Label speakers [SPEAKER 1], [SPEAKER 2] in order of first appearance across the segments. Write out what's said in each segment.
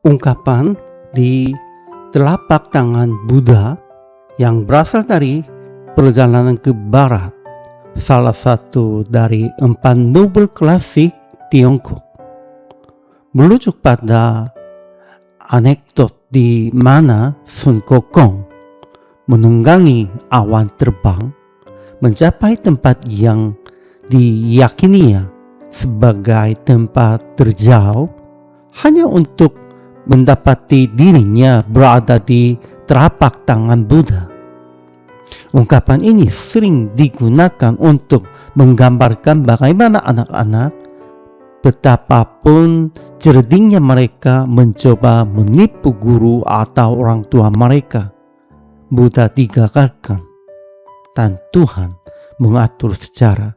[SPEAKER 1] ungkapan di telapak tangan Buddha yang berasal dari perjalanan ke barat, salah satu dari 4 nobel klasik Tiongkok, merujuk pada anekdot di mana Sun Gokong menunggangi awan terbang mencapai tempat yang diyakininya sebagai tempat terjauh hanya untuk mendapati dirinya berada di telapak tangan Buddha. Ungkapan ini sering digunakan untuk menggambarkan bagaimana anak-anak, betapapun cerdiknya mereka, mencoba menipu guru atau orang tua mereka. Buddha digagalkan dan Tuhan mengatur sejarah,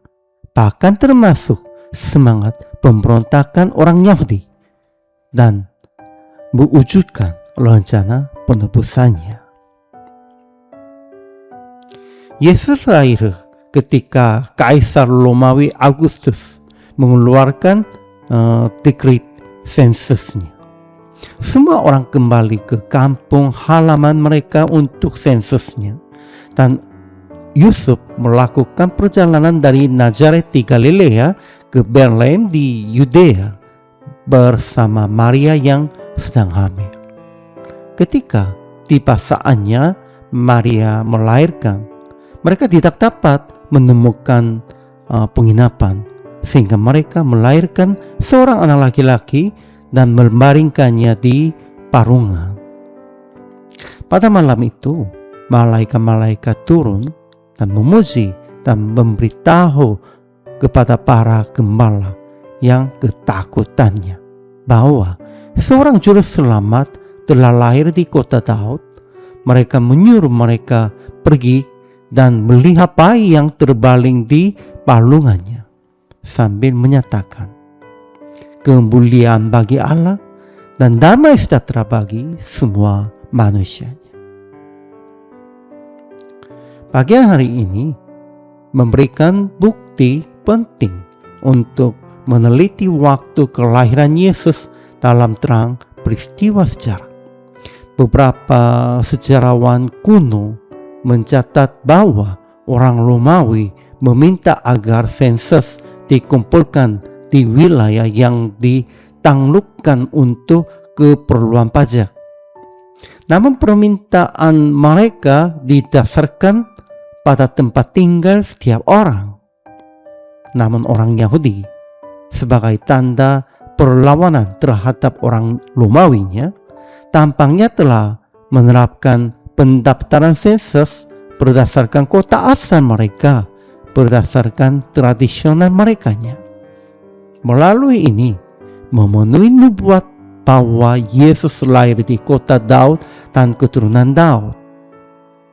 [SPEAKER 1] bahkan termasuk semangat pemberontakan orang Yahudi, dan mewujudkan rencana penebusannya. Yesus lahir ketika Kaisar Romawi Augustus mengeluarkan dekret sensusnya. Semua orang kembali ke kampung halaman mereka untuk sensusnya, dan Yusuf melakukan perjalanan dari Nazaret di Galilea ke Bethlehem di Yudea bersama Maria yang sedang hamil. Ketika tiba saatnya Maria melahirkan, mereka tidak dapat menemukan penginapan, sehingga mereka melahirkan seorang anak laki-laki dan membaringkannya di parungan. Pada malam itu, malaikat-malaikat turun dan memuji dan memberitahu kepada para gembala yang ketakutannya bahwa seorang juru selamat telah lahir di kota Daud. Mereka menyuruh mereka pergi dan melihat bayi yang terbaring di palungannya, sambil menyatakan kemuliaan bagi Allah dan damai sejahtera bagi semua manusianya. Bagian hari ini memberikan bukti penting untuk meneliti waktu kelahiran Yesus dalam terang peristiwa sejarah. Beberapa sejarawan kuno mencatat bahwa orang Romawi meminta agar sensus dikumpulkan di wilayah yang ditaklukkan untuk keperluan pajak. Namun permintaan mereka didasarkan pada tempat tinggal setiap orang. Namun orang Yahudi, sebagai tanda perlawanan terhadap orang Romawinya, tampaknya telah menerapkan pendaftaran sensus berdasarkan kota asal mereka, berdasarkan tradisional merekanya. Melalui ini, memenuhi nubuat bahwa Yesus lahir di kota Daud dan keturunan Daud.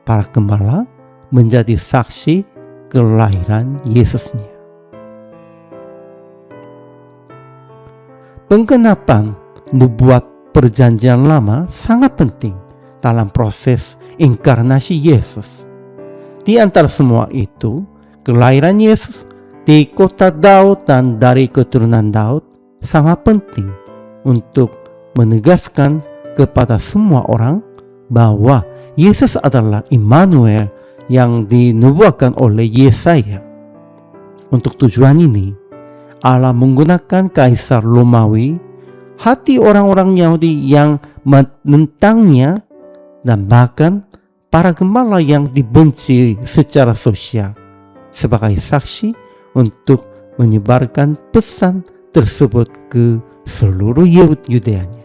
[SPEAKER 1] Para gembala menjadi saksi kelahiran Yesusnya. Penggenapan nubuat perjanjian lama sangat penting dalam proses inkarnasi Yesus. Di antara semua itu, kelahiran Yesus di kota Daud dan dari keturunan Daud sangat penting untuk menegaskan kepada semua orang bahwa Yesus adalah Immanuel yang dinubuatkan oleh Yesaya. Untuk tujuan ini, Allah menggunakan Kaisar Romawi, hati orang-orang Yahudi yang menentangnya, dan bahkan para gembala yang dibenci secara sosial sebagai saksi untuk menyebarkan pesan tersebut ke seluruh Yudeanya.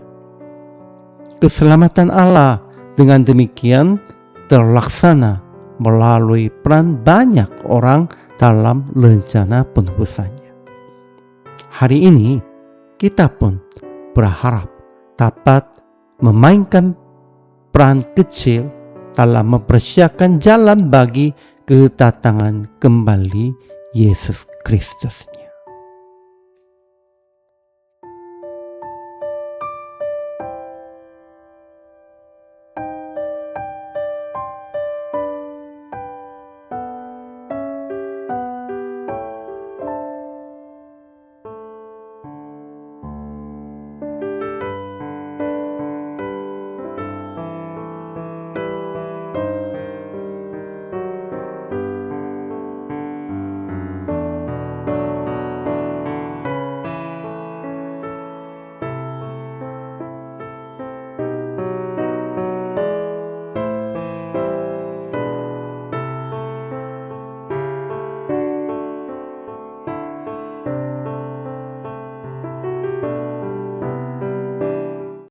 [SPEAKER 1] Keselamatan Allah dengan demikian terlaksana melalui peran banyak orang dalam rencana penebusannya. Hari ini kita pun berharap dapat memainkan peran kecil dalam mempersiapkan jalan bagi kedatangan kembali Yesus Kristus.